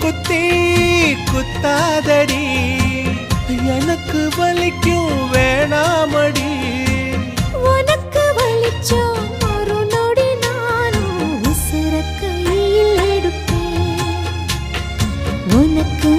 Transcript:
குத்தி குத்தாதடி எனக்கு வலிக்கும் வேணாமடி உனக்கு வலிச்சோ ஒரு நொடி நானும் உசுர கையில் எடுப்பேன் உனக்கு